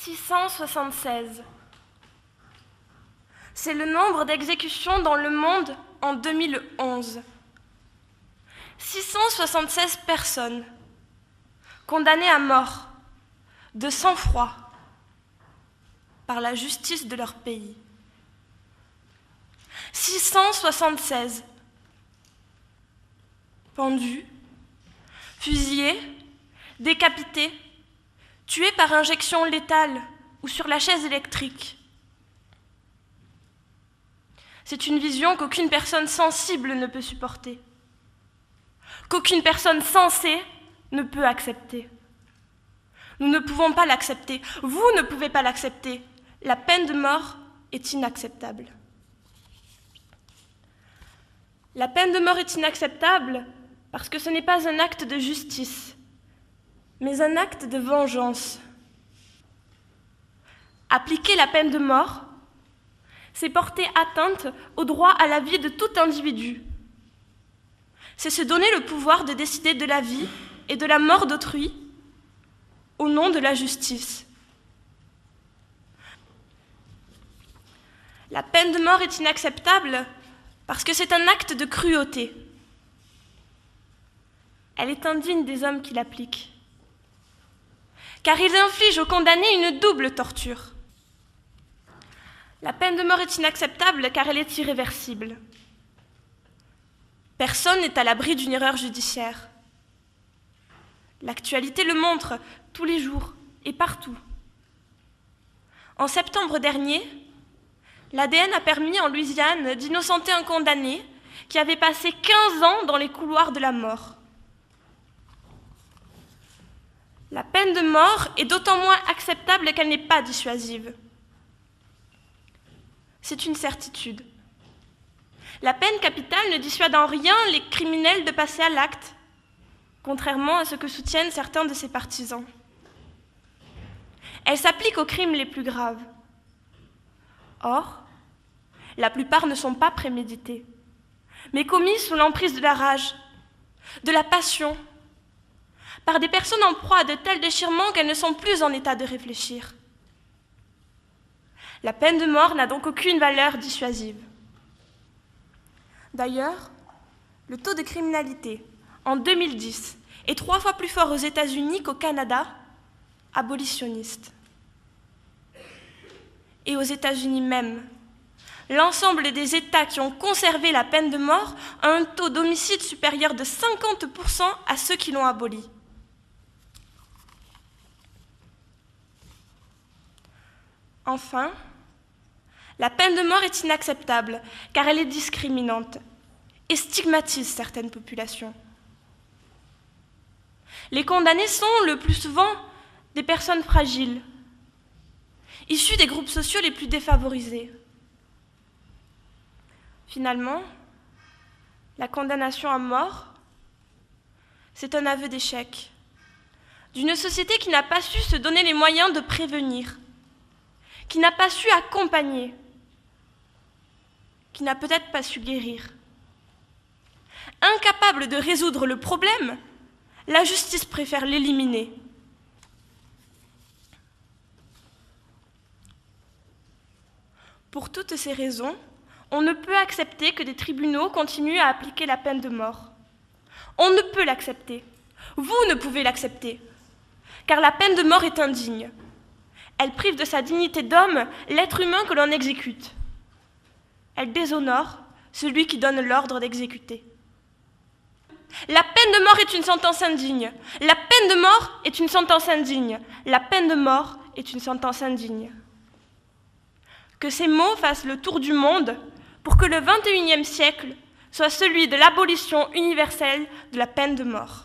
676. C'est le nombre d'exécutions dans le monde en 2011. 676 personnes condamnées à mort de sang-froid par la justice de leur pays. 676 pendus, fusillés, décapités, tués par injection létale ou sur la chaise électrique. C'est une vision qu'aucune personne sensible ne peut supporter, qu'aucune personne sensée ne peut accepter. Nous ne pouvons pas l'accepter, vous ne pouvez pas l'accepter. La peine de mort est inacceptable. La peine de mort est inacceptable parce que ce n'est pas un acte de justice, mais un acte de vengeance. Appliquer la peine de mort, c'est porter atteinte au droit à la vie de tout individu. C'est se donner le pouvoir de décider de la vie et de la mort d'autrui au nom de la justice. La peine de mort est inacceptable parce que c'est un acte de cruauté. Elle est indigne des hommes qui l'appliquent, car ils infligent aux condamnés une double torture. La peine de mort est inacceptable car elle est irréversible. Personne n'est à l'abri d'une erreur judiciaire. L'actualité le montre tous les jours et partout. En septembre dernier, l'ADN a permis en Louisiane d'innocenter un condamné qui avait passé 15 ans dans les couloirs de la mort. La peine de mort est d'autant moins acceptable qu'elle n'est pas dissuasive. C'est une certitude. La peine capitale ne dissuade en rien les criminels de passer à l'acte, contrairement à ce que soutiennent certains de ses partisans. Elle s'applique aux crimes les plus graves. Or, la plupart ne sont pas prémédités, mais commis sous l'emprise de la rage, de la passion, par des personnes en proie à de tels déchirements qu'elles ne sont plus en état de réfléchir. La peine de mort n'a donc aucune valeur dissuasive. D'ailleurs, le taux de criminalité en 2010 est 3 fois plus fort aux États-Unis qu'au Canada, abolitionniste. Et aux États-Unis même, l'ensemble des États qui ont conservé la peine de mort a un taux d'homicide supérieur de 50% à ceux qui l'ont abolie. Enfin, la peine de mort est inacceptable car elle est discriminante et stigmatise certaines populations. Les condamnés sont le plus souvent des personnes fragiles, issues des groupes sociaux les plus défavorisés. Finalement, la condamnation à mort, c'est un aveu d'échec d'une société qui n'a pas su se donner les moyens de prévenir, qui n'a pas su accompagner, qui n'a peut-être pas su guérir. Incapable de résoudre le problème, la justice préfère l'éliminer. Pour toutes ces raisons, on ne peut accepter que des tribunaux continuent à appliquer la peine de mort. On ne peut l'accepter. Vous ne pouvez l'accepter, car la peine de mort est indigne. Elle prive de sa dignité d'homme l'être humain que l'on exécute. Elle déshonore celui qui donne l'ordre d'exécuter. La peine de mort est une sentence indigne. La peine de mort est une sentence indigne. La peine de mort est une sentence indigne. Que ces mots fassent le tour du monde pour que le XXIe siècle soit celui de l'abolition universelle de la peine de mort.